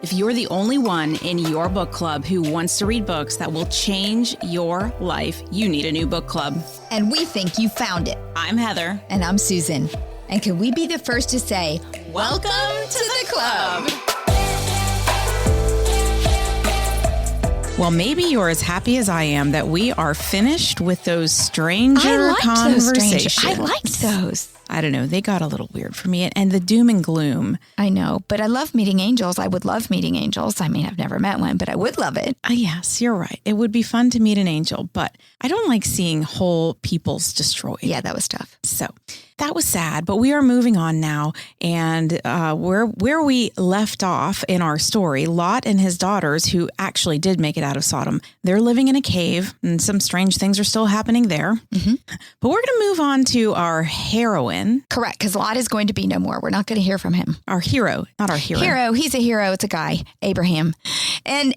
If you're the only one in your book club who wants to read books that will change your life, you need a new book club. And we think you found it. I'm Heather. And I'm Susan. And can we be the first to say, welcome to the club. Well, maybe you're as happy as I am that we are finished with those stranger conversations. I liked those. I don't know. They got a little weird for me. And the doom and gloom. I know, but I love meeting angels. I would love meeting angels. I mean, I've never met one, but I would love it. Yes, you're right. It would be fun to meet an angel, but I don't like seeing whole peoples destroyed. Yeah, that was tough. So that was sad, but we are moving on now. And where we left off in our story, Lot and his daughters, who actually did make it out of Sodom, they're living in a cave and some strange things are still happening there. Mm-hmm. But we're going to move on to our heroine. Correct, because Lot is going to be no more. We're not going to hear from him. Our hero, not our hero. He's a hero. It's a guy, Abraham. And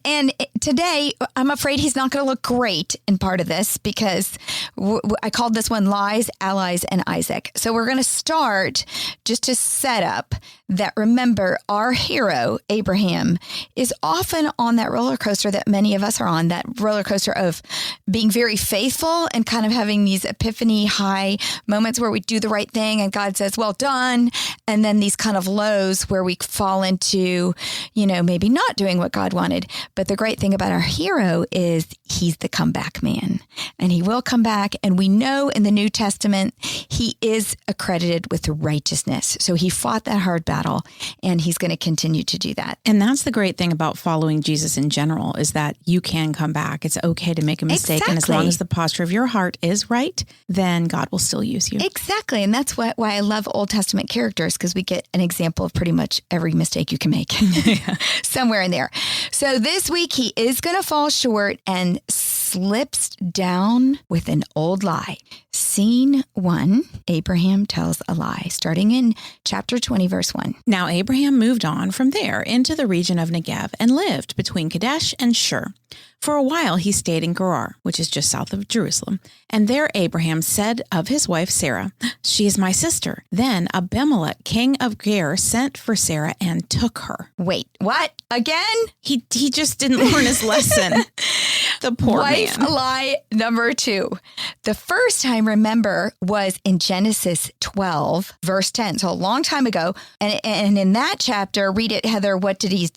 today, I'm afraid he's not going to look great in part of this because I called this one Lies, Allies, and Isaac. So we're going to start just to set up that, remember, our hero, Abraham, is often on that roller coaster that many of us are on, that roller coaster of being very faithful and kind of having these epiphany high moments where we do the right thing and God says, well done. And then these kind of lows where we fall into, maybe not doing what God wanted. But the great thing about our hero is he's the comeback man and he will come back. And we know in the New Testament, he is accredited with righteousness. So he fought that hard battle and he's going to continue to do that. And that's the great thing about following Jesus in general is that you can come back. It's okay to make a mistake. Exactly. And as long as the posture of your heart is right, then God will still use you. Exactly. And that's why I love Old Testament characters, because we get an example of pretty much every mistake you can make somewhere in there. So this week he is going to fall short and slips down with an old lie. Scene 1, Abraham tells a lie, starting in chapter 20, verse 1. Now Abraham moved on from there into the region of Negev and lived between Kadesh and Shur. For a while he stayed in Gerar, which is just south of Jerusalem. And there Abraham said of his wife Sarah, "She is my sister." Then Abimelech, king of Gerar, sent for Sarah and took her. Wait, what? Again? He just didn't learn his lesson. The poor wife man. Lie number 2. The first time, remember, was in Genesis 12, verse 10. So a long time ago. And in that chapter, read it, Heather, what did he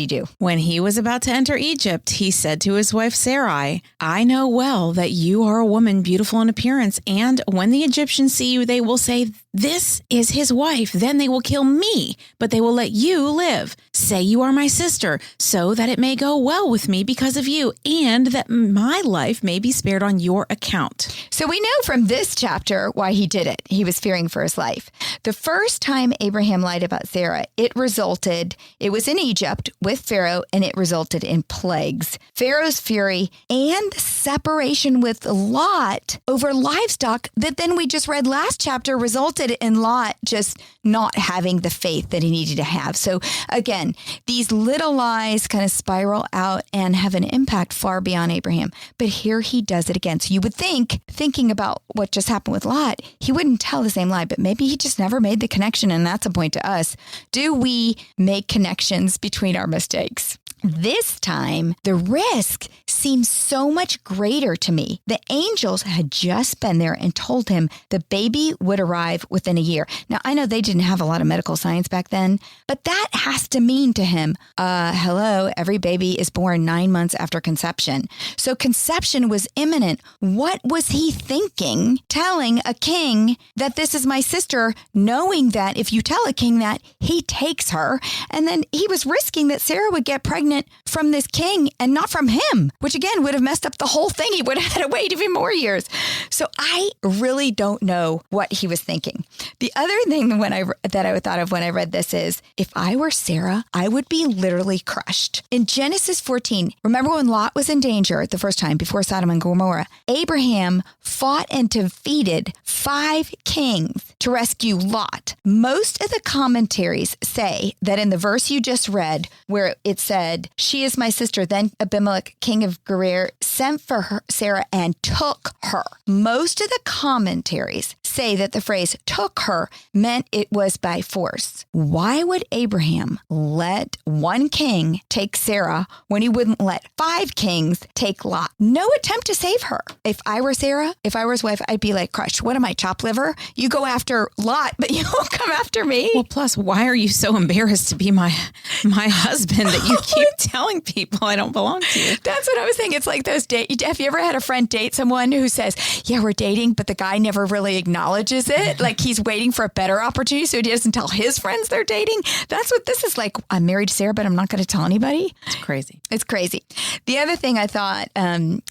do? When he was about to enter Egypt, he said to his wife Sarai, "I know well that you are a woman beautiful in appearance, and when the Egyptians see you, they will say, 'This is his wife.' Then they will kill me, but they will let you live. Say you are my sister, so that it may go well with me because of you, and that my life may be spared on your account." So we know from this chapter why he did it. He was fearing for his life. The first time Abraham lied about Sarah, it was in Egypt with Pharaoh, and it resulted in plagues. Pharaoh's fury and separation with Lot over livestock that then we just read last chapter resulted in Lot just not having the faith that he needed to have. So again, these little lies kind of spiral out and have an impact far beyond Abraham. But here he does it again. So you would think, thinking about what just happened with Lot, he wouldn't tell the same lie, but maybe he just never made the connection. And that's a point to us. Do we make connections between our mistakes? This time, the risk seems so much greater to me. The angels had just been there and told him the baby would arrive within a year. Now, I know they didn't have a lot of medical science back then, but that has to mean to him, hello, every baby is born 9 months after conception. So conception was imminent. What was he thinking, telling a king that this is my sister, knowing that if you tell a king that, he takes her, and then he was risking that Sarah would get pregnant from this king and not from him, which again would have messed up the whole thing. He would have had to wait even more years. So I really don't know what he was thinking. The other thing that I thought of when I read this is, if I were Sarah, I would be literally crushed. In Genesis 14, remember when Lot was in danger the first time before Sodom and Gomorrah, Abraham fought and defeated 5 kings to rescue Lot. Most of the commentaries say that in the verse you just read, where it said, "She is my sister," then Abimelech, king of of Gerar sent for her, Sarah and took her. Most of the commentaries say that the phrase took her meant it was by force. Why would Abraham let one king take Sarah when he wouldn't let 5 kings take Lot? No attempt to save her. If I were Sarah, if I were his wife, I'd be like, crush, what am I, chopped liver? You go after Lot, but you won't come after me. Well, plus, why are you so embarrassed to be my husband that you keep telling people I don't belong to you? That's what I was thinking. It's like those dates. Have you ever had a friend date someone who says, yeah, we're dating, but the guy never really acknowledges it? Like he's waiting for a better opportunity so he doesn't tell his friends they're dating. That's what this is like. I'm married to Sarah, but I'm not going to tell anybody. It's crazy. It's crazy. The other thing I thought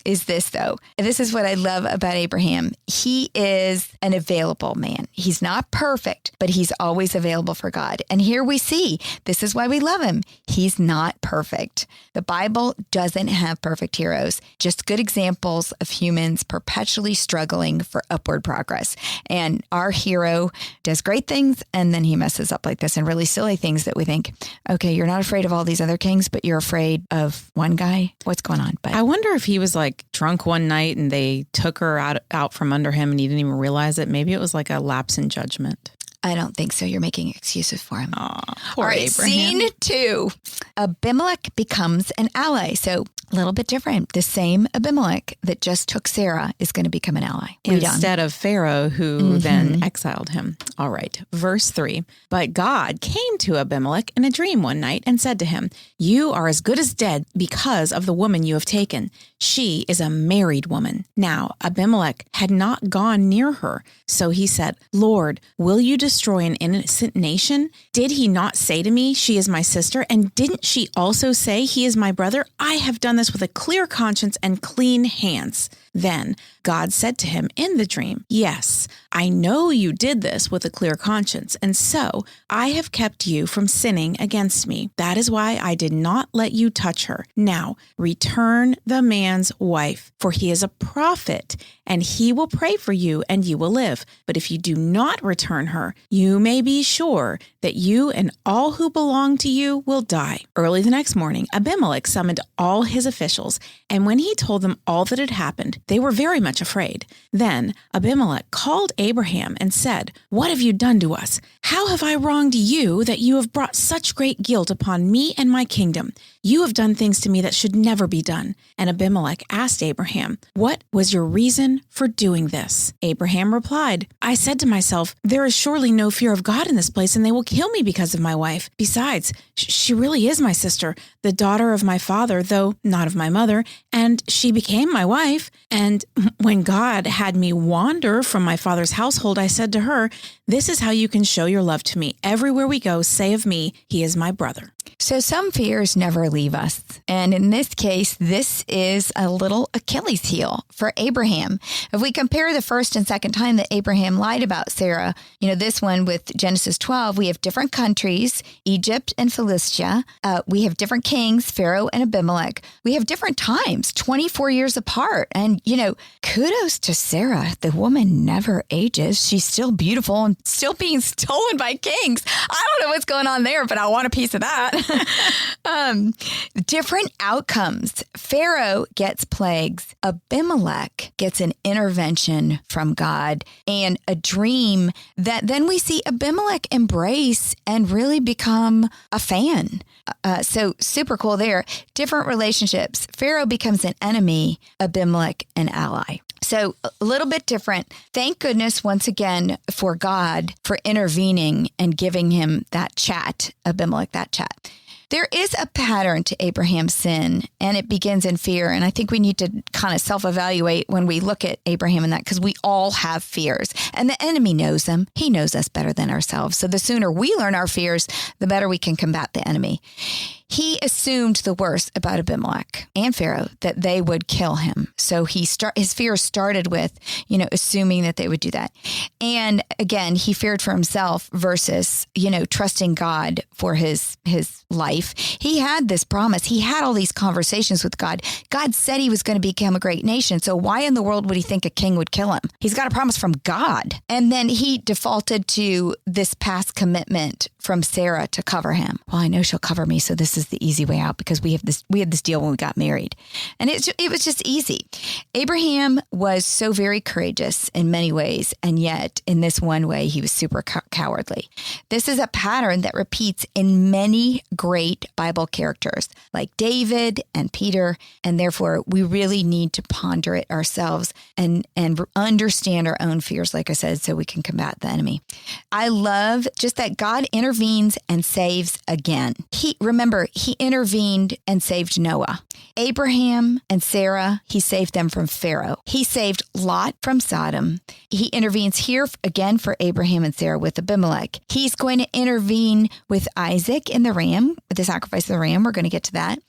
is this, though. This is what I love about Abraham. He is an available man. He's not perfect, but he's always available for God. And here we see, this is why we love him. He's not perfect. The Bible doesn't have perfect heroes, just good examples of humans perpetually struggling for upward progress. And our hero does great things, and then he messes up like this and really silly things that we think, okay, you're not afraid of all these other kings, but you're afraid of one guy. What's going on? But I wonder if he was like drunk one night and they took her out from under him and he didn't even realize it. Maybe it was like a lapse in judgment. I don't think so. You're making excuses for him. Aw, All right, Abraham. scene 2. Abimelech becomes an ally. So a little bit different. The same Abimelech that just took Sarah is going to become an ally. Instead of Pharaoh, who then exiled him. All right. Verse 3. But God came to Abimelech in a dream one night and said to him, you are as good as dead because of the woman you have taken. She is a married woman. Now, Abimelech had not gone near her. So he said, Lord, will you destroy an innocent nation? Did he not say to me, she is my sister? And didn't she also say, he is my brother? I have done this with a clear conscience and clean hands. Then God said to him in the dream, yes, I know you did this with a clear conscience, and so I have kept you from sinning against me. That is why I did not let you touch her. Now return the man's wife, for he is a prophet, and he will pray for you, and you will live. But if you do not return her, you may be sure that you and all who belong to you will die. Early the next morning, Abimelech summoned all his officials, and when he told them all that had happened, they were very much afraid. Then Abimelech called Abraham and said, what have you done to us? How have I wronged you that you have brought such great guilt upon me and my kingdom? You have done things to me that should never be done. And Abimelech asked Abraham, what was your reason for doing this? Abraham replied, I said to myself, there is surely no fear of God in this place, and they will kill me because of my wife. Besides, she really is my sister, the daughter of my father, though not of my mother, and she became my wife. And when God had me wander from my father's household, I said to her, this is how you can show your love to me. Everywhere we go, say of me, he is my brother. So some fears never leave us. And in this case, this is a little Achilles heel for Abraham. If we compare the first and second time that Abraham lied about Sarah, this one with Genesis 12, we have different countries, Egypt and Philistia. We have different kings, Pharaoh and Abimelech. We have different times, 24 years apart. And, kudos to Sarah. The woman never ages. She's still beautiful and still being stolen by kings. I don't know what's going on there, but I want a piece of that. Different outcomes. Pharaoh gets plagues. Abimelech gets an intervention from God and a dream that then we see Abimelech embrace and really become a fan. So super cool there. Different relationships. Pharaoh becomes an enemy, Abimelech an ally. So a little bit different. Thank goodness once again for God for intervening and giving him that chat, Abimelech that chat. There is a pattern to Abraham's sin, and it begins in fear. And I think we need to kind of self-evaluate when we look at Abraham and that, because we all have fears. And the enemy knows them. He knows us better than ourselves. So the sooner we learn our fears, the better we can combat the enemy. He assumed the worst about Abimelech and Pharaoh, that they would kill him. So his fear started with, assuming that they would do that. And again, he feared for himself versus, trusting God for his life. He had this promise. He had all these conversations with God. God said he was going to become a great nation. So why in the world would he think a king would kill him? He's got a promise from God. And then he defaulted to this past commitment from Sarah to cover him. Well, I know she'll cover me, so this is the easy way out because we had this deal when we got married. And it was just easy. Abraham was so very courageous in many ways, and yet in this one way, he was super cowardly. This is a pattern that repeats in many great Bible characters like David and Peter, and therefore we really need to ponder it ourselves and understand our own fears, like I said, so we can combat the enemy. I love just that God intervenes and saves again. He intervened and saved Noah. Abraham and Sarah, he saved them from Pharaoh. He saved Lot from Sodom. He intervenes here again for Abraham and Sarah with Abimelech. He's going to intervene with Isaac in the ram, the sacrifice of the ram. We're going to get to that.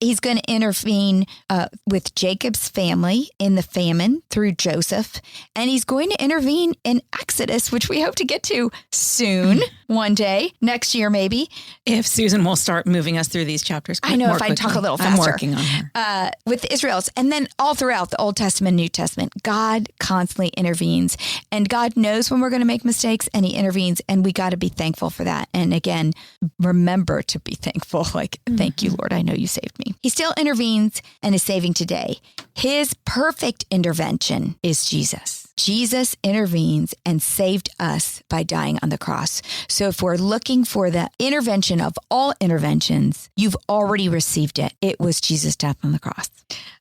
He's going to intervene with Jacob's family in the famine through Joseph. And he's going to intervene in Exodus, which we hope to get to soon, one day, next year maybe. If Susan will start moving us through these chapters. I know, if I talk a little faster. I'm working on her. With the Israelites. And then all throughout the Old Testament, New Testament, God constantly intervenes. And God knows when we're going to make mistakes, and he intervenes. And we got to be thankful for that. And again, remember to be thankful. Like, thank you, Lord. I know you saved me. He still intervenes and is saving today. His perfect intervention is Jesus. Jesus intervenes and saved us by dying on the cross. So if we're looking for the intervention of all interventions, you've already received it. It was Jesus' death on the cross.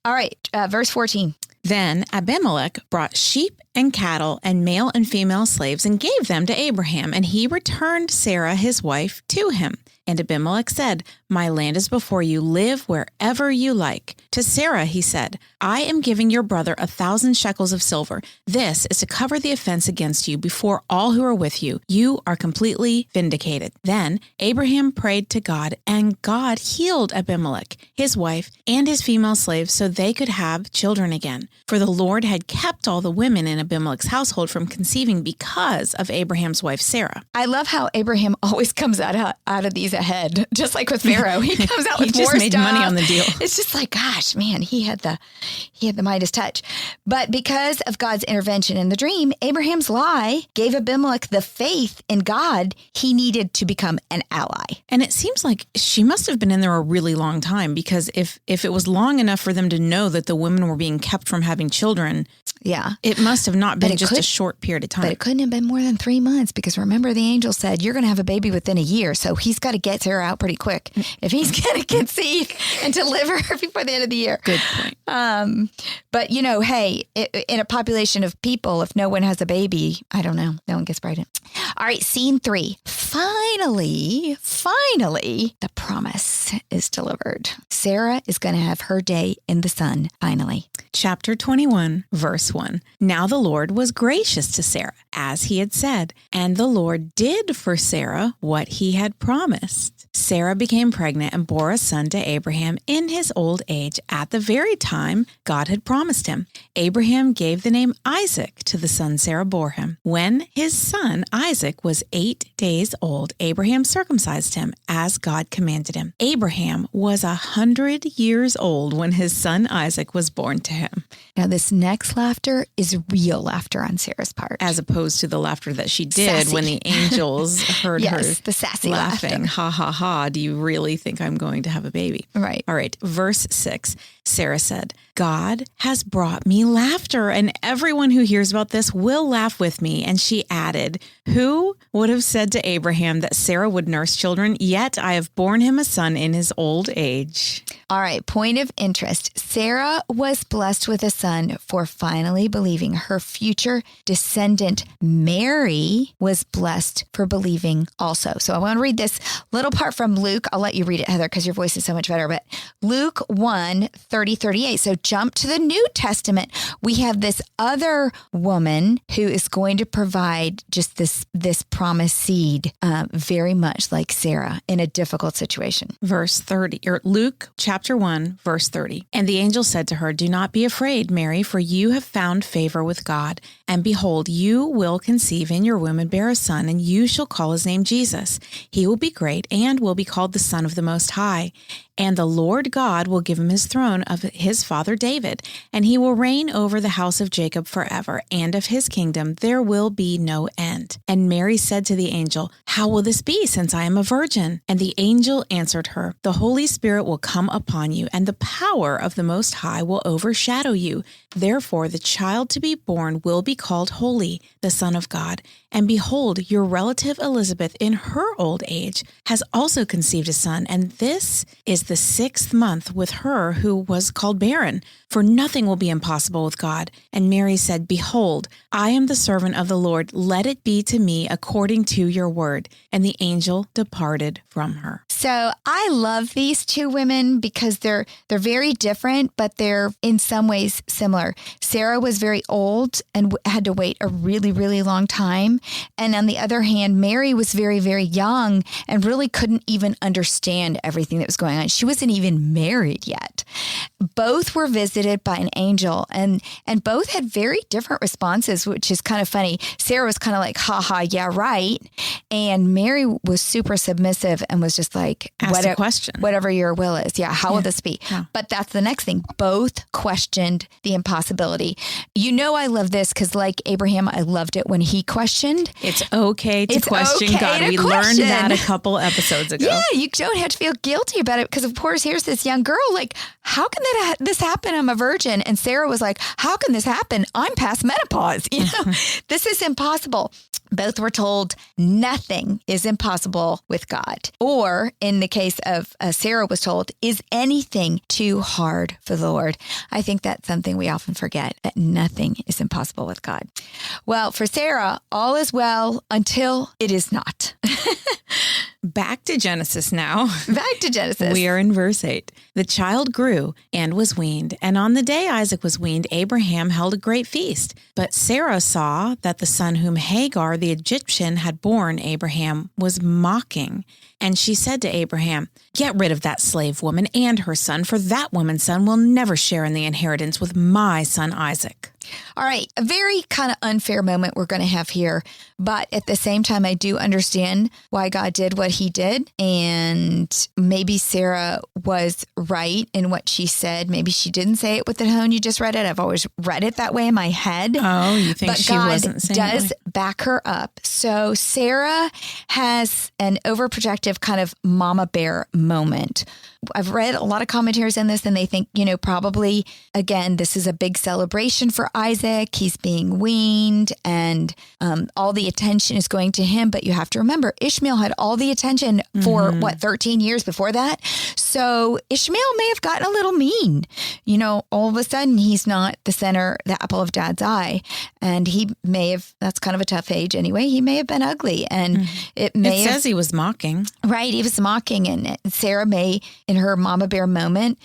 All right, verse 14. Then Abimelech brought sheep and cattle and male and female slaves and gave them to Abraham, and he returned Sarah, his wife, to him. And Abimelech said, "My land is before you. Live wherever you like." To Sarah, he said, "I am giving your brother 1,000 shekels of silver. This is to cover the offense against you before all who are with you. You are completely vindicated." Then Abraham prayed to God, and God healed Abimelech, his wife, and his female slaves so they could have children again. For the Lord had kept all the women in Abimelech's household from conceiving because of Abraham's wife, Sarah. I love how Abraham always comes out of these ahead, just like with Pharaoh. He comes out with more stuff. He just made money on the deal. It's just like, gosh, man, he had the Midas touch. But because of God's intervention in the dream, Abraham's lie gave Abimelech the faith in God he needed to become an ally. And it seems like she must have been in there a really long time, because if it was long enough for them to know that the women were being kept from having children, yeah, it must have not been just a short period of time. But it couldn't have been more than 3 months, because remember, the angel said, you're going to have a baby within a year. So he's got to get Sarah out pretty quick if he's going to conceive and deliver before the end of the year. Good point. But, hey, in a population of people, if no one has a baby, I don't know. No one gets pregnant. All right, scene 3. Finally, the promise is delivered. Sarah is going to have her day in the sun, finally. Chapter 21, verse 1. Now the Lord was gracious to Sarah, as he had said, and the Lord did for Sarah what he had promised. Sarah became pregnant and bore a son to Abraham in his old age at the very time God had promised him. Abraham gave the name Isaac to the son Sarah bore him. When his son Isaac was 8 days old, Abraham circumcised him as God commanded him. Abraham was 100 years old when his son Isaac was born to him. Now, this next laughter is real laughter on Sarah's part. As opposed to the laughter that she did sassy. When the angels heard her the sassy laughing. laughter. Ha, ha, ha. Do you really think I'm going to have a baby? Right. All right. Verse 6. Sarah said, "God has brought me laughter, and everyone who hears about this will laugh with me." And she added, "Who would have said to Abraham that Sarah would nurse children? Yet I have borne him a son in his old age." All right, point of interest. Sarah was blessed with a son for finally believing. Her future descendant, Mary, was blessed for believing also. So I want to read this little part from Luke. I'll let you read it, Heather, because your voice is so much better. But Luke 1:30-38. So jump to the New Testament. We have this other woman who is going to provide just this promised seed, very much like Sarah in a difficult situation. Verse 30, or Luke chapter chapter 1, verse 30. And the angel said to her, "Do not be afraid, Mary, for you have found favor with God. And behold, you will conceive in your womb and bear a son, and you shall call his name Jesus. He will be great and will be called the Son of the Most High. And the Lord God will give him his throne of his father David, and he will reign over the house of Jacob forever, and of his kingdom there will be no end." And Mary said to the angel, "How will this be, since I am a virgin?" And the angel answered her, "The Holy Spirit will come upon you, and the power of the Most High will overshadow you. Therefore the child to be born will be called Holy, the Son of God. And behold, your relative Elizabeth in her old age has also conceived a son, and this is the 6th month with her who was called barren, for nothing will be impossible with God." And Mary said, "Behold, I am the servant of the Lord. Let it be to me according to your word." And the angel departed from her. So I love these two women because they're very different, but they're in some ways similar. Sarah was very old and had to wait a really, really long time. And on the other hand, Mary was very, very young and really couldn't even understand everything that was going on. She wasn't even married yet. Both were visited by an angel, and both had very different responses, which is kind of funny. Sarah was kind of like, "Ha ha, yeah, right." And Mary was super submissive and was just like, Asked a question. Whatever your will is. Yeah, how will this be? Yeah. But that's the next thing. Both questioned the impossibility. You know, I love this because, like Abraham, I loved it when he questioned. It's okay to question God. We learned that a couple episodes ago. Yeah, you don't have to feel guilty about it because, of course, here's this young girl like, how can this happen? I'm a virgin. And Sarah was like, how can this happen? I'm past menopause. You know, this is impossible. Both were told nothing is impossible with God. Or in the case of Sarah was told, is anything too hard for the Lord? I think that's something we often forget, that nothing is impossible with God. Well, for Sarah, all is well until it is not. Back to Genesis now. Back to Genesis. We are in verse 8. The child grew and was weaned, and on the day Isaac was weaned, Abraham held a great feast. But Sarah saw that the son whom Hagar the Egyptian had borne Abraham was mocking. And she said to Abraham, "Get rid of that slave woman and her son, for that woman's son will never share in the inheritance with my son Isaac." All right, a very kind of unfair moment we're going to have here. But at the same time, I do understand why God did what he did. And maybe Sarah was right in what she said. Maybe she didn't say it with the tone you just read it. I've always read it that way in my head. Oh, you think but she God wasn't saying does it? Back her up. So Sarah has an overprotective kind of mama bear moment. I've read a lot of commentaries on this, and they think, probably, again, this is a big celebration for Isaac. He's being weaned, and all the attention is going to him. But you have to remember, Ishmael had all the attention for, 13 years before that? So Ishmael may have gotten a little mean. All of a sudden, he's not the center, the apple of dad's eye. And he may have, that's kind of a tough age anyway, he may have been ugly. And it says he was mocking. Right, he was mocking. And Sarah may, in her mama bear moment,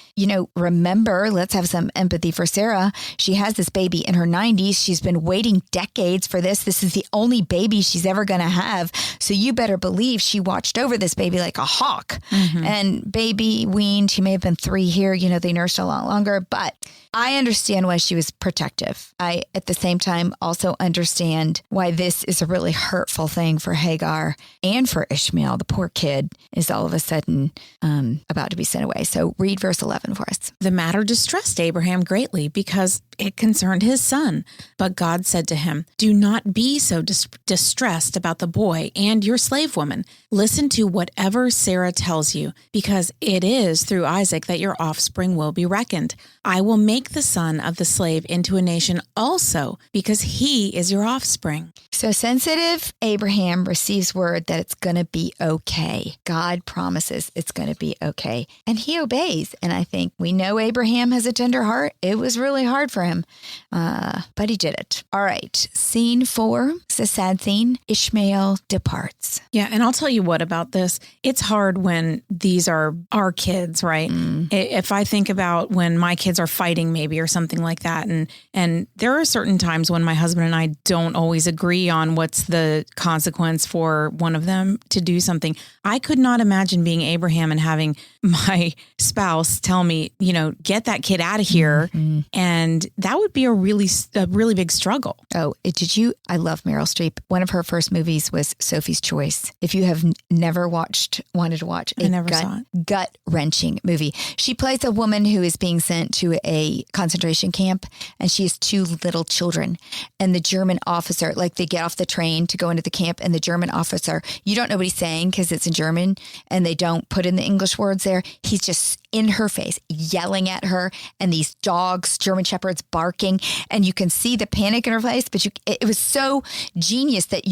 remember, let's have some empathy for Sarah. She has this baby in her 90s. She's been waiting decades for this. This is the only baby she's ever going to have. So you better believe she watched over this baby like a hawk. And baby weaned, she may have been 3 here. They nursed a lot longer. But I understand why she was protective. I, at the same time, also understand why this is a really hurtful thing for Hagar and for Ishmael. The poor kid is all of a sudden about to be sent away. So read verse 11 for us. The matter distressed Abraham greatly because it concerned his son. But God said to him, "Do not be so distressed about the boy and your slave woman. Listen to whatever Sarah tells you, because it is through Isaac that your offspring will be reckoned. I will make the son of the slave into a nation also, because he is your offspring." So sensitive Abraham receives word that it's going to be okay. God promises it's going to be okay. And he obeys. And I think we know Abraham has a tender heart. It was really hard for him, but he did it. All right. Scene 4. It's a sad scene. Ishmael departs. Yeah. And I'll tell you what about this. It's hard when these are our kids, right? If I think about when my kids are fighting maybe or something like that. And there are certain times when my husband and I don't always agree on what's the consequence for one of them to do something. I could not imagine being Abraham and having my spouse tell me, get that kid out of here. Mm-hmm. And that would be a really big struggle. Oh, I love Meryl Streep. One of her first movies was Sophie's Choice. If you have never wanted to watch a gut-wrenching movie. She plays a woman who is being sent to a concentration camp, and she has 2 little children. And the German officer, they get off the train to go into the camp, and the German officer, you don't know what he's saying because it's in German, and they don't put in the English words there. He's just in her face, yelling at her, and these dogs, German Shepherds, barking, and you can see the panic in her face, but it was so genius that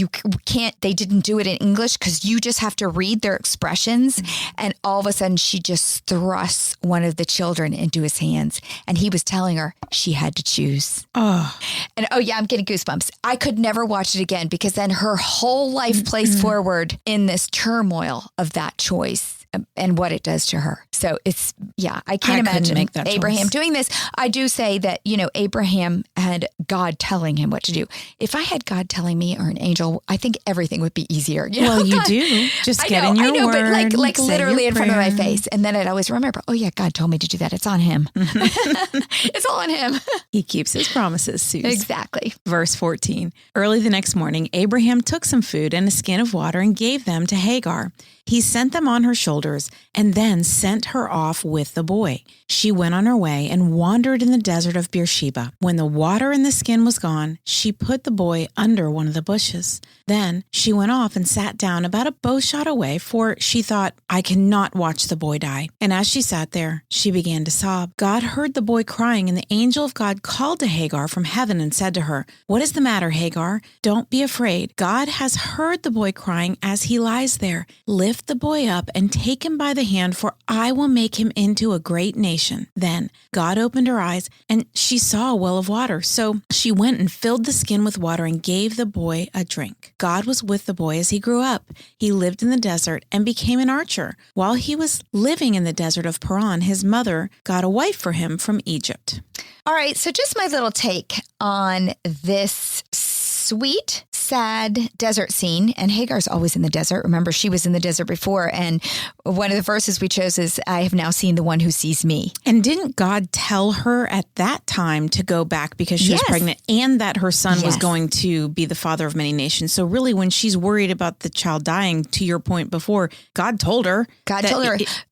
they didn't do it in English because you just have to read their expressions, and all of a sudden she just thrusts one of the children into his hands, and he was telling her she had to choose. Oh. And I'm getting goosebumps. I could never watch it again because then her whole life plays forward in this turmoil of that choice and what it does to her. So I can't imagine make that Abraham choice. Doing this. I do say that, Abraham had God telling him what to do. If I had God telling me or an angel, I think everything would be easier. Well, you do. Just get in your word. But like literally in front of my face. And then I'd always remember, oh yeah, God told me to do that. It's on him. It's all on him. He keeps his promises, Suze. Exactly. Verse 14. Early the next morning, Abraham took some food and a skin of water and gave them to Hagar. He sent them on her shoulders and then sent her off with the boy. She went on her way and wandered in the desert of Beersheba. When the water in the skin was gone, she put the boy under one of the bushes. Then she went off and sat down about a bow shot away, for she thought, I cannot watch the boy die. And as she sat there, she began to sob. God heard the boy crying, and the angel of God called to Hagar from heaven and said to her, What is the matter, Hagar? Don't be afraid. God has heard the boy crying as he lies there. Lift the boy up and take him by the hand, for I will make him into a great nation. Then God opened her eyes, and she saw a well of water. So she went and filled the skin with water and gave the boy a drink. God was with the boy as he grew up. He lived in the desert and became an archer. While he was living in the desert of Paran, his mother got a wife for him from Egypt. All right, so just my little take on this sweet, sad desert scene. And Hagar's always in the desert. Remember, she was in the desert before. And one of the verses we chose is, I have now seen the one who sees me. And didn't God tell her at that time to go back because she was pregnant and that her son was going to be the father of many nations? So really, when she's worried about the child dying, to your point before, God told her.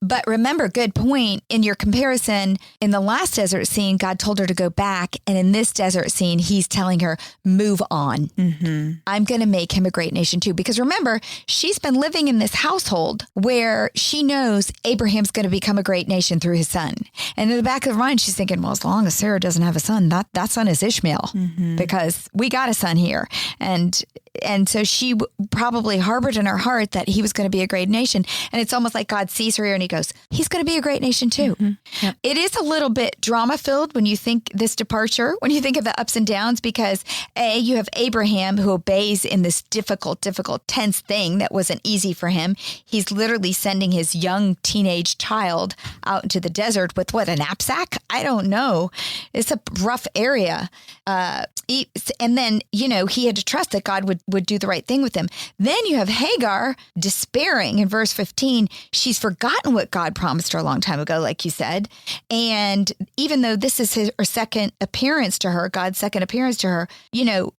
But remember, good point. In your comparison, in the last desert scene, God told her to go back. And in this desert scene, he's telling her, move on. Mm-hmm. I'm going to make him a great nation too. Because remember, she's been living in this household where she knows Abraham's going to become a great nation through his son. And in the back of her mind, she's thinking, well, as long as Sarah doesn't have a son, that son is Ishmael, because we got a son here. And so she probably harbored in her heart that he was going to be a great nation. And it's almost like God sees her here and he goes, he's going to be a great nation too. Mm-hmm. Yep. It is a little bit drama filled when you think this departure, when you think of the ups and downs, because you have Abraham who obeys in this difficult, tense thing that wasn't easy for him. He's literally sending his young teenage child out into the desert with a knapsack? I don't know. It's a rough area. And then, he had to trust that God would do the right thing with him. Then you have Hagar despairing in verse 15. She's forgotten what God promised her a long time ago, like you said. And even though this is her second appearance to her, God's second appearance to her,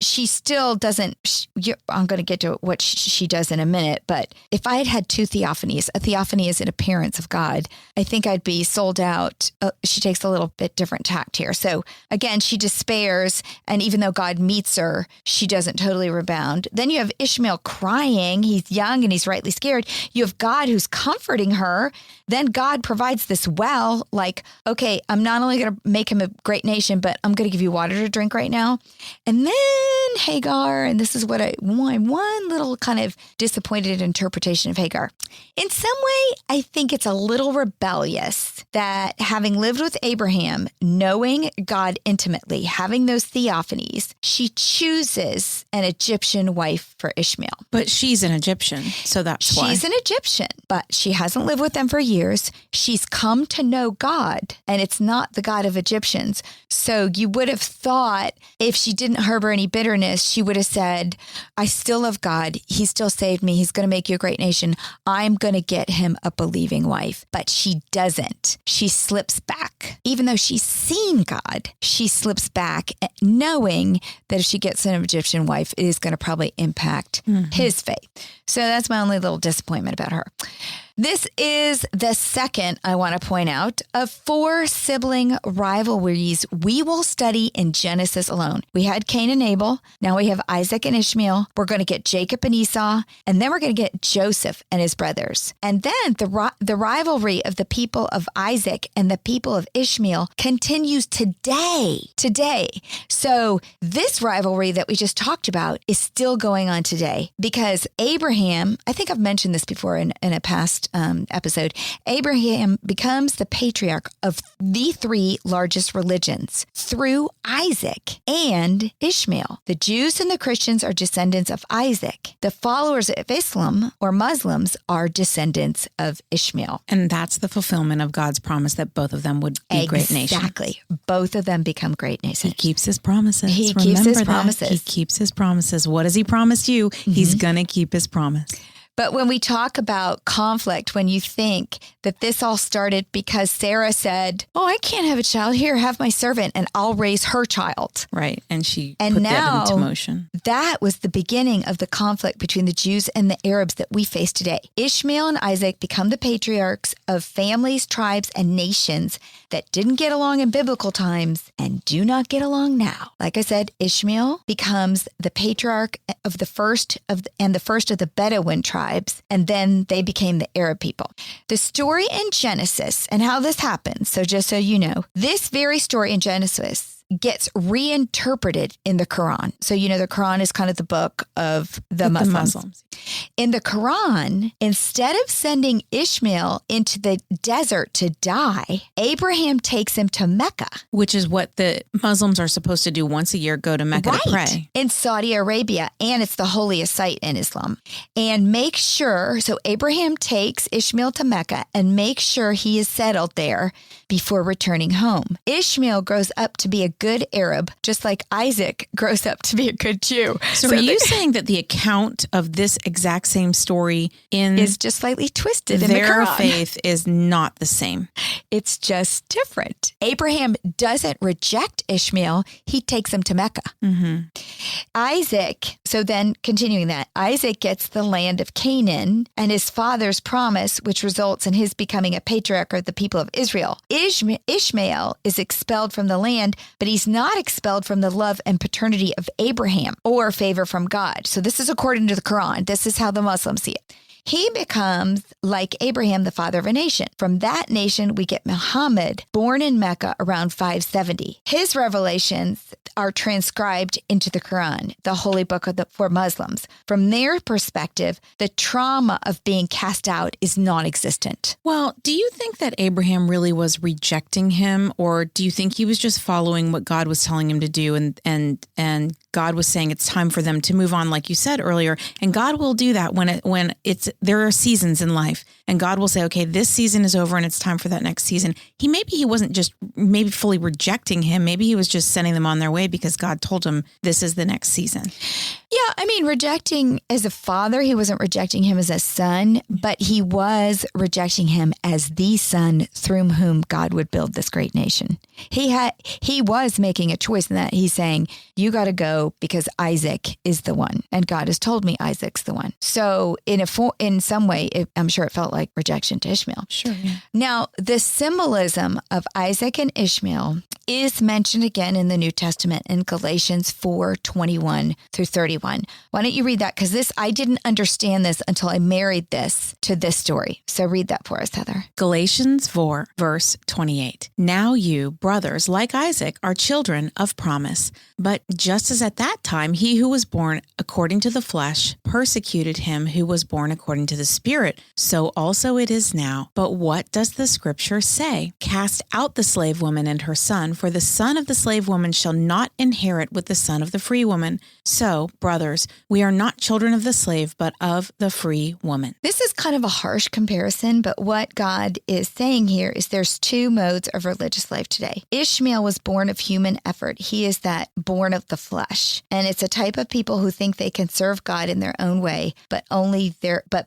she still doesn't, I'm going to get to what she does in a minute. But if I had 2 theophanies, a theophany is an appearance of God, I think I'd be sold out. She takes a little bit different tact here. So again, she despairs. And even though God meets her, she doesn't totally rebound. Then you have Ishmael crying. He's young and he's rightly scared. You have God who's comforting her. Then God provides this well, like, okay, I'm not only going to make him a great nation, but I'm going to give you water to drink right now. And then Hagar, and this is what one little kind of disappointed interpretation of Hagar. In some way, I think it's a little rebellious that having lived with Abraham, knowing God intimately, having those theophanies, she chooses an Egyptian wife for Ishmael. But she's an Egyptian, so that's why. She's an Egyptian, but she hasn't lived with them for years. She's come to know God, and it's not the God of Egyptians. So you would have thought if she didn't harbor any bitterness, she would have said, said, I still love God. He still saved me. He's going to make you a great nation. I'm going to get him a believing wife. But she doesn't. She slips back. Even though she's seen God, she slips back knowing that if she gets an Egyptian wife, it is going to probably impact his faith. So that's my only little disappointment about her. This is the second, I want to point out, of 4 sibling rivalries we will study in Genesis alone. We had Cain and Abel. Now we have Isaac and Ishmael. We're going to get Jacob and Esau. And then we're going to get Joseph and his brothers. And then the rivalry of the people of Isaac and the people of Ishmael continues today. So this rivalry that we just talked about is still going on today because Abraham, I think I've mentioned this before in a past episode, Abraham becomes the patriarch of the 3 largest religions through Isaac and Ishmael. The Jews and the Christians are descendants of Isaac. The followers of Islam or Muslims are descendants of Ishmael. And that's the fulfillment of God's promise that both of them would be great nations. Exactly. Both of them become great nations. He keeps his promises. He keeps his promises. He keeps his promises. What has he promised you? He's going to keep his promise. But when we talk about conflict, when you think that this all started because Sarah said, oh, I can't have a child. Here, have my servant and I'll raise her child. Right. And she put that into motion. That was the beginning of the conflict between the Jews and the Arabs that we face today. Ishmael and Isaac become the patriarchs of families, tribes, and nations that didn't get along in biblical times and do not get along now. Like I said, Ishmael becomes the patriarch of the first of the Bedouin tribes, and then they became the Arab people. The story in Genesis and how this happens, so just so you know, this very story in Genesis gets reinterpreted in the Quran. So, you know, the Quran is kind of the book of the Muslims. In the Quran, instead of sending Ishmael into the desert to die, Abraham takes him to Mecca. Which is what the Muslims are supposed to do once a year, go to Mecca to pray. In Saudi Arabia, and it's the holiest site in Islam. And make sure, so Abraham takes Ishmael to Mecca and makes sure he is settled there before returning home. Ishmael grows up to be a good Arab, just like Isaac grows up to be a good Jew. So are you saying that the account of this exact same story is just slightly twisted in the their Quran? faith is not the same? It's just different. Abraham doesn't reject Ishmael. He takes him to Mecca. Isaac, so then continuing that, Isaac gets the land of Canaan and his father's promise, which results in his becoming a patriarch of the people of Israel. Ishmael is expelled from the land, but he's not expelled from the love and paternity of Abraham or favor from God. So this is according to the Quran. This is how the Muslims see it. He becomes, like Abraham, the father of a nation. From that nation, we get Muhammad, born in Mecca around 570. His revelations are transcribed into the Quran, the holy book for Muslims. From their perspective, the trauma of being cast out is non-existent. Well, do you think that Abraham really was rejecting him, or do you think he was just following what God was telling him to do, and God was saying it's time for them to move on, like you said earlier, and God will do that when there are seasons in life, and God will say, okay, this season is over and it's time for that next season. He wasn't just maybe fully rejecting him. Maybe he was just sending them on their way because God told him this is the next season. Yeah, I mean, rejecting as a father, he wasn't rejecting him as a son, but he was rejecting him as the son through whom God would build this great nation. He was making a choice in that. He's saying, you got to go because Isaac is the one. And God has told me Isaac's the one. So in some way, I'm sure it felt like rejection to Ishmael. Sure. Yeah. Now, the symbolism of Isaac and Ishmael is mentioned again in the New Testament in Galatians 4:21 through 31. Why don't you read that? Because I didn't understand this until I married this to this story. So read that for us, Heather. Galatians 4, verse 28. Now you, brothers, like Isaac, are children of promise. But just as at that time, he who was born according to the flesh persecuted him who was born according to the Spirit, so also it is now. But what does the scripture say? Cast out the slave woman and her son, for the son of the slave woman shall not inherit with the son of the free woman. So, brothers, we are not children of the slave, but of the free woman. This is kind of a harsh comparison, but what God is saying here is there's two modes of religious life today. Ishmael was born of human effort. He is that born of the flesh. And it's a type of people who think they can serve God in their own way, but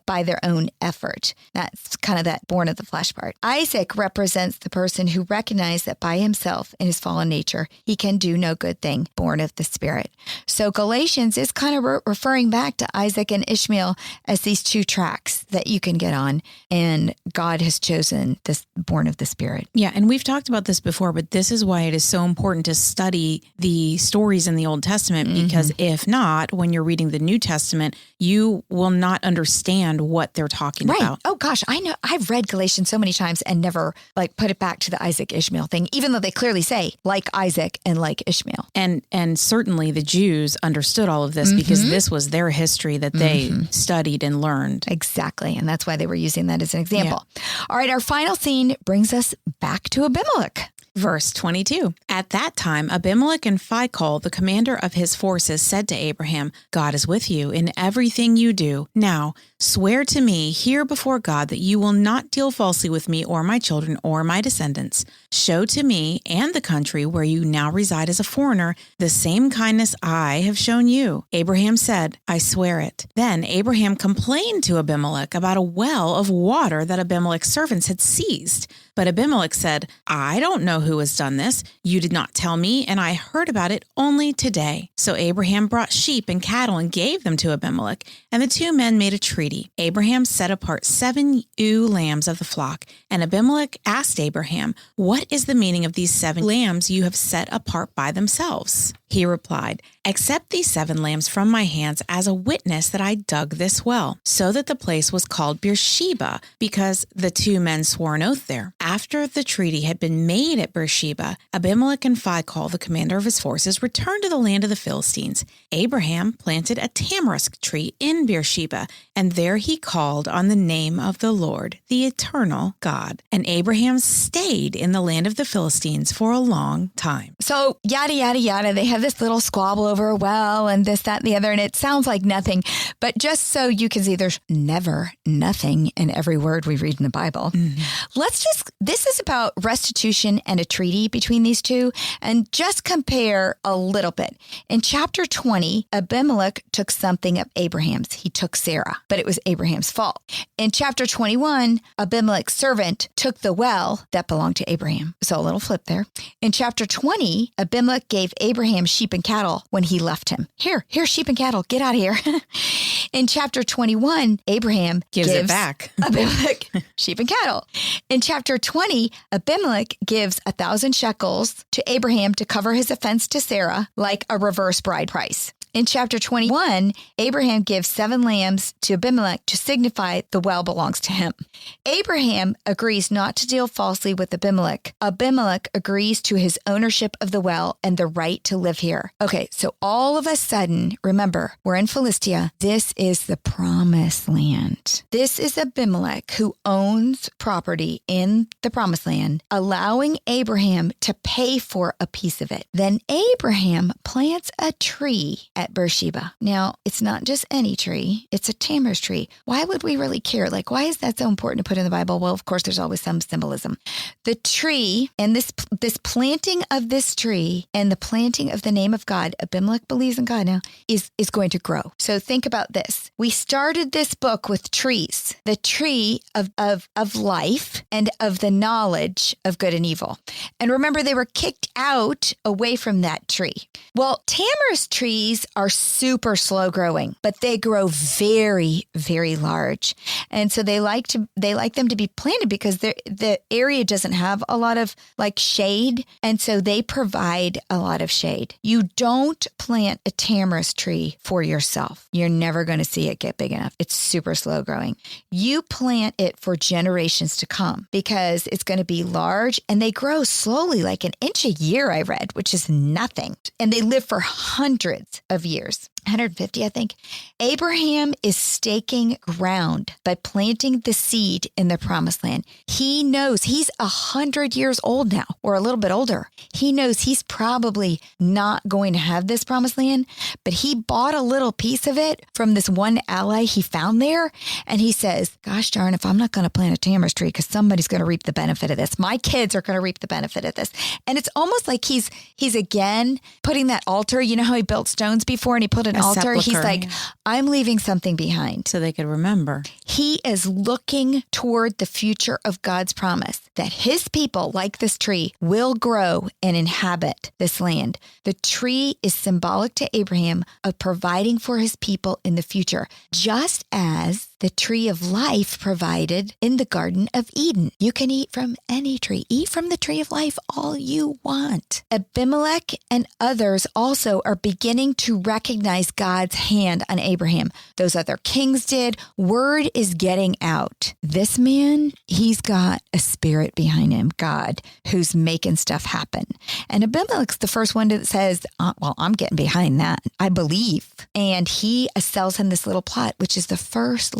by their own effort. That's kind of that born of the flesh part. Isaac represents the person who recognized that by himself in his fallen nature, he can do no good thing, born of the Spirit. So Galatians is kind of referring back to Isaac and Ishmael as these two tracks that you can get on. And God has chosen this born of the Spirit. Yeah, and we've talked about this before, but this is why it is so important to study the stories in the Old Testament, because if not, when you're reading the New Testament, you will not understand what they're talking about. Oh gosh, I know. I've read Galatians so many times and never put it back to the Isaac Ishmael thing, even though they clearly say like Isaac and like Ishmael. And certainly the Jews understood all of this because this was their history that they studied and learned. Exactly. And that's why they were using that as an example. Yeah. All right. Our final scene brings us back to Abimelech. Verse 22. At that time, Abimelech and Phicol, the commander of his forces, said to Abraham, God is with you in everything you do. Now, swear to me here before God that you will not deal falsely with me or my children or my descendants. Show to me and the country where you now reside as a foreigner the same kindness I have shown you. Abraham said, I swear it. Then Abraham complained to Abimelech about a well of water that Abimelech's servants had seized. But Abimelech said, I don't know who has done this. You did not tell me, and I heard about it only today. So Abraham brought sheep and cattle and gave them to Abimelech, and the two men made a treaty. Abraham set apart 7 ewe lambs of the flock, and Abimelech asked Abraham, what is the meaning of these 7 lambs you have set apart by themselves? He replied, accept these 7 lambs from my hands as a witness that I dug this well, so that the place was called Beersheba, because the 2 men swore an oath there. After the treaty had been made at Beersheba, Abimelech and Phicol, the commander of his forces, returned to the land of the Philistines. Abraham planted a tamarisk tree in Beersheba, and there he called on the name of the Lord, the eternal God. And Abraham stayed in the land of the Philistines for a long time. So yada, yada, yada. They have this little squabble over a well and this, that, and the other, and it sounds like nothing. But just so you can see, there's never nothing in every word we read in the Bible. This is about restitution and a treaty between these two, and just compare a little bit. In chapter 20, Abimelech took something of Abraham's. He took Sarah, but it was Abraham's fault. In chapter 21, Abimelech's servant took the well that belonged to Abraham. So a little flip there. In chapter 20, Abimelech gave Abraham sheep and cattle when he left him. Here's sheep and cattle. Get out of here. In chapter 21, Abraham gives it back. Abimelech sheep and cattle. In chapter 20, Abimelech gives 1,000 shekels to Abraham to cover his offense to Sarah, like a reverse bride price. In chapter 21, Abraham gives 7 lambs to Abimelech to signify the well belongs to him. Abraham agrees not to deal falsely with Abimelech. Abimelech agrees to his ownership of the well and the right to live here. Okay, so all of a sudden, remember, we're in Philistia. This is the promised land. This is Abimelech who owns property in the promised land, allowing Abraham to pay for a piece of it. Then Abraham plants a tree at Beersheba. Now, it's not just any tree, it's a tamarisk tree. Why would we really care? Why is that so important to put in the Bible? Well, of course, there's always some symbolism. The tree and this planting of this tree and the planting of the name of God, Abimelech believes in God now, is going to grow. So think about this. We started this book with trees, the tree of life and of the knowledge of good and evil. And remember, they were kicked out away from that tree. Well, tamarisk trees are super slow growing, but they grow very, very large. And so they like them to be planted because the area doesn't have a lot of shade. And so they provide a lot of shade. You don't plant a tamarisk tree for yourself. You're never going to see it get big enough. It's super slow growing. You plant it for generations to come because it's going to be large and they grow slowly, like an inch a year, I read, which is nothing. And they live for hundreds of years. 150, I think. Abraham is staking ground by planting the seed in the promised land. He knows he's 100 years old now, or a little bit older. He knows he's probably not going to have this promised land, but he bought a little piece of it from this one ally he found there. And he says, gosh darn, if I'm not going to plant a tamarisk tree, because somebody's going to reap the benefit of this. My kids are going to reap the benefit of this. And it's almost like he's again putting that altar. You know how he built stones before and he put an altar? He's like, I'm leaving something behind. So they could remember. He is looking toward the future of God's promise that his people, like this tree, will grow and inhabit this land. The tree is symbolic to Abraham of providing for his people in the future, just as the tree of life provided in the Garden of Eden. You can eat from any tree. Eat from the tree of life all you want. Abimelech and others also are beginning to recognize God's hand on Abraham. Those other kings did. Word is getting out. This man, he's got a spirit behind him, God, who's making stuff happen. And Abimelech's the first one that says, well, I'm getting behind that. I believe. And he sells him this little plot, which is the first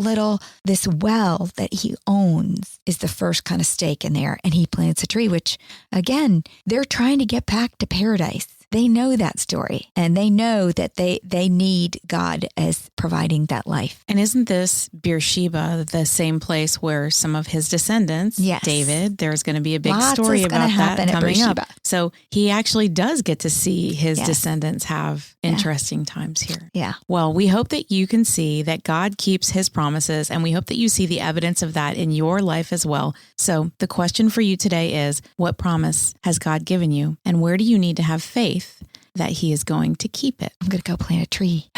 this well that he owns is the first kind of stake in there. And he plants a tree, which again, they're trying to get back to paradise. They know that story and they know that they need God as providing that life. And isn't this Beersheba the same place where some of his descendants, yes. David, there's going to be a big story about that coming up. So he actually does get to see his descendants have interesting times here. Yeah. Well, we hope that you can see that God keeps his promises, and we hope that you see the evidence of that in your life as well. So the question for you today is, what promise has God given you, and where do you need to have faith that he is going to keep it? I'm going to go plant a tree.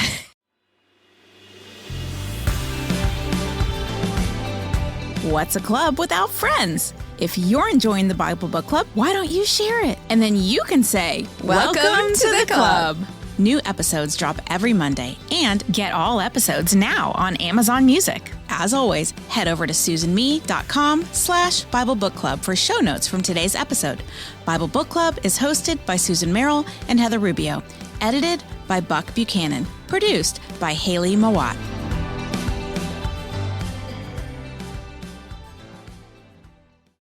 What's a club without friends? If you're enjoying the Bible Book Club, why don't you share it? And then you can say, Welcome to the club. New episodes drop every Monday, and get all episodes now on Amazon Music. As always, head over to susanme.com/Bible Book Club for show notes from today's episode. Bible Book Club is hosted by Susan Merrill and Heather Rubio, edited by Buck Buchanan, produced by Hayley Mawat.